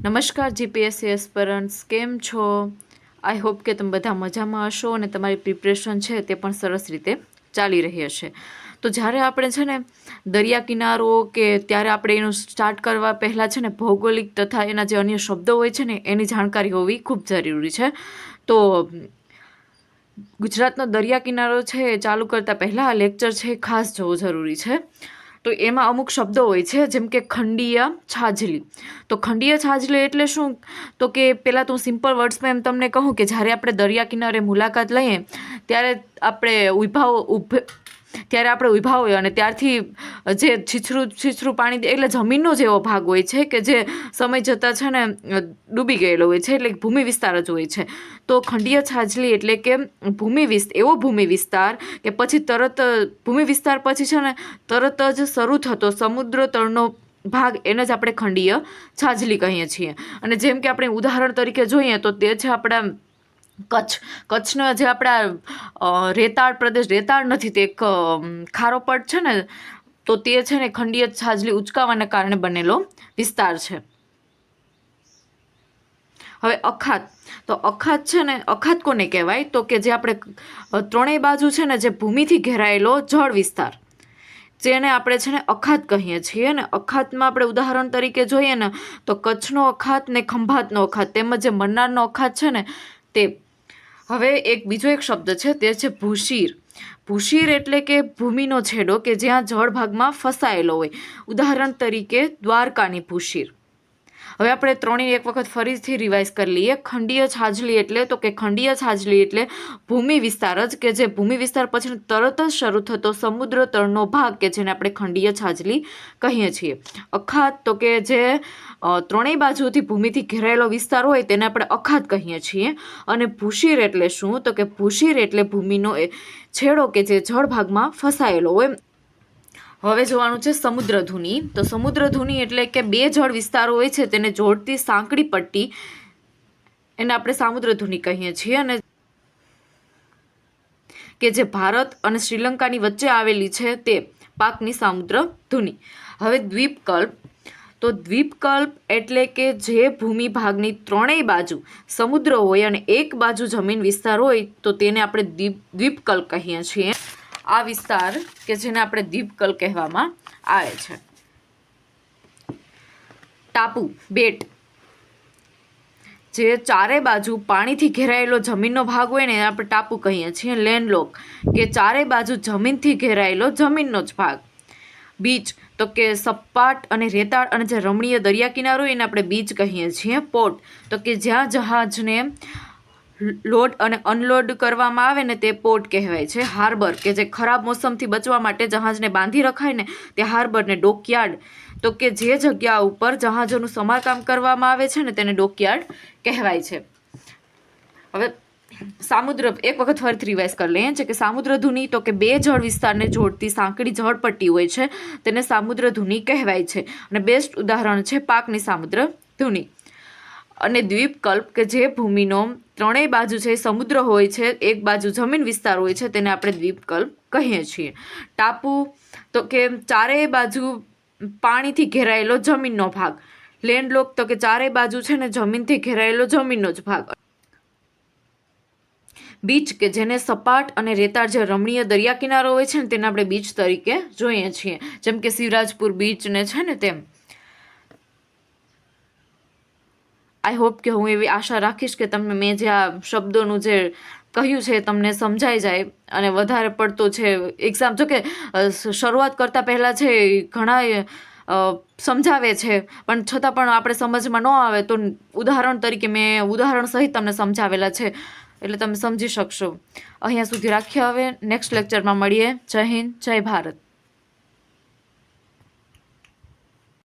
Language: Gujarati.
નમસ્કાર જીપીએસસી એસ્પરન્ટ્સ, કેમ છો? આઈ હોપ કે તમે બધા મજામાં હશો અને તમારી પ્રિપરેશન છે તે પણ સરસ રીતે ચાલી રહી હશે. તો જ્યારે આપણે છે ને દરિયા કિનારો કે ત્યારે આપણે એનું સ્ટાર્ટ કરવા પહેલાં છે ને ભૌગોલિક તથા એના જે અન્ય શબ્દો હોય છે ને એની જાણકારી હોવી ખૂબ જરૂરી છે. તો ગુજરાતનો દરિયા કિનારો છે એ ચાલુ કરતાં પહેલાં આ લેક્ચર છે એ ખાસ જોવો જરૂરી છે. તો એમાં અમુક શબ્દો હોય છે, જેમ કે ખંડીય છાજલી. તો ખંડીય છાજલી એટલે શું? તો કે પહેલાં તો હું સિમ્પલ વર્ડ્સમાં એમ તમને કહું કે જ્યારે આપણે દરિયા કિનારે મુલાકાત લઈએ ત્યારે આપણે ઊભા હોય અને ત્યારથી જે છીછરું પાણી એટલે જમીનનો જ એવો ભાગ હોય છે કે જે સમય જતાં છે ને ડૂબી ગયેલો હોય છે, એટલે ભૂમિ વિસ્તાર જ હોય છે. તો ખંડીય છાજલી એટલે કે એવો ભૂમિ વિસ્તાર કે પછી ભૂમિ વિસ્તાર પછી છે ને તરત જ શરૂ થતો સમુદ્ર તળનો ભાગ એને જ આપણે ખંડીય છાજલી કહીએ છીએ. અને જેમ કે આપણે ઉદાહરણ તરીકે જોઈએ તો તે છે આપણા કચ્છનો જે આપણા રેતાળ પ્રદેશ, રેતાળ નથી, તે એક ખારો પડ છે ને, તો તે છે ને ખંડીય છાજલી ઉચકાવાના કારણે બનેલો વિસ્તાર છે. હવે અખાત. તો અખાત છે ને, અખાત કોને કહેવાય? તો કે જે આપણે ત્રણેય બાજુ છે ને જે ભૂમિથી ઘેરાયેલો જળ વિસ્તાર, જેને આપણે છે ને અખાત કહીએ છીએ. ને અખાતમાં આપણે ઉદાહરણ તરીકે જોઈએ ને તો કચ્છનો અખાત ને ખંભાતનો અખાત તેમજ જે મન્નારનો અખાત છે ને તે. હવે બીજો એક શબ્દ છે, તે છે ભૂશીર. ભૂશીર એટલે કે ભૂમિનો છેડો કે જ્યાં જળ ભાગમાં ફસાયેલો હોય. ઉદાહરણ તરીકે દ્વારકાની ભૂશીર. હવે આપણે ત્રણેય એક વખત ફરીથી રિવાઇઝ કરી લઈએ. ખંડીય છાજલી એટલે તો કે ખંડીય છાજલી એટલે ભૂમિ વિસ્તાર જ કે જે ભૂમિ વિસ્તાર પછી તરત જ શરૂ થતો સમુદ્ર તળનો ભાગ કે જેને આપણે ખંડીય છાજલી કહીએ છીએ. અખાત તો કે જે ત્રણેય બાજુથી ભૂમિથી ઘેરાયેલો વિસ્તાર હોય તેને આપણે અખાત કહીએ છીએ. અને ભૂશીર એટલે શું? તો કે ભૂશીર એટલે ભૂમિનો છેડો કે જે જળ ભાગમાં ફસાયેલો હોય. હવે જોવાનું છે સમુદ્રધુની. તો સમુદ્રધુની એટલે કે બે જળ વિસ્તારો હોય છે તેને જોડતી સાંકડી પટ્ટી, એને આપણે સામુદ્રધુની કહીએ છીએ. અને કે જે ભારત અને શ્રીલંકાની વચ્ચે આવેલી છે તે પાકની સામુદ્રધુની. હવે દ્વીપકલ્પ. તો દ્વીપકલ્પ એટલે કે જે ભૂમિ ભાગની ત્રણેય બાજુ સમુદ્ર હોય અને એક બાજુ જમીન વિસ્તાર હોય તો તેને આપણે દ્વીપકલ્પ કહીએ છીએ. આ વિસ્તાર કે જેને આપણે દ્વીપકલ્પ કહેવામાં આવે છે. ટાપુ, બેટ, જે ચારે બાજુ પાણીથી ઘેરાયેલો જમીનનો ભાગ હોય ને આપણે ટાપુ કહીએ છીએ. લેન્ડલોક કે ચારે બાજુ જમીનથી ઘેરાયેલો જમીનનો જ ભાગ. બીચ તો કે સપાટ અને રેતાળ અને જે રમણીય દરિયા કિનારો એને આપણે બીચ કહીએ છીએ. પોર્ટ તો કે જ્યાં જહાજને લોડ અને અનલોડ કરવામાં આવે ને તે પોર્ટ કહેવાય છે. હાર્બર કે જે ખરાબ મોસમથી બચવા માટે જહાજને બાંધી રખાય ને તે હાર્બર. ને ડોકયાર્ડ તો કે જે જગ્યા ઉપર જહાજોનું સમારકામ કરવામાં આવે છે ને તેને ડોકયાર્ડ કહેવાય છે. હવે એક વખત ફરીથી રિવાઇઝ કરી લઈએ છે કે સામુદ્રધુની તો કે બે જળ વિસ્તારને જોડતી સાંકડી જળપટ્ટી હોય છે તેને સામુદ્રધુની કહેવાય છે. અને બેસ્ટ ઉદાહરણ છે પાકની સામુદ્રધુની. અને દ્વીપકલ્પ કે જે ભૂમિનો ત્રણેય બાજુ છે સમુદ્ર હોય છે, એક બાજુ જમીન વિસ્તાર હોય છે, તેને આપણે દ્વીપકલ્પ કહીએ છીએ. ટાપુ તો કે ચારેય બાજુ પાણીથી ઘેરાયેલો જમીનનો ભાગ. લેન્ડલોક તો કે ચારેય બાજુ છે ને જમીનથી ઘેરાયેલો જમીનનો જ ભાગ. બીચ કે જેને સપાટ અને રેતાળ જે રમણીય દરિયા કિનારો હોય છે ને તેને આપણે બીચ તરીકે જોઈએ છીએ, જેમ કે શિવરાજપુર બીચ ને છે ને તેમ. આઈ હોપ કે હું એવી આશા રાખીશ કે તમને મેં જે આ શબ્દોનું જે કહ્યું છે તમને સમજાઈ જાય. અને વધારે પડતો છે એક્ઝામ, જો કે શરૂઆત કરતાં પહેલાં છે ઘણા સમજાવે છે પણ છતાં પણ આપણે સમજમાં ન આવે તો ઉદાહરણ તરીકે મેં ઉદાહરણ સહિત તમને સમજાવેલા છે એટલે તમે સમજી શકશો. અહીંયા સુધી રાખીએ. હવે નેક્સ્ટ લેક્ચરમાં મળીએ. જય હિન્દ, જય ભારત.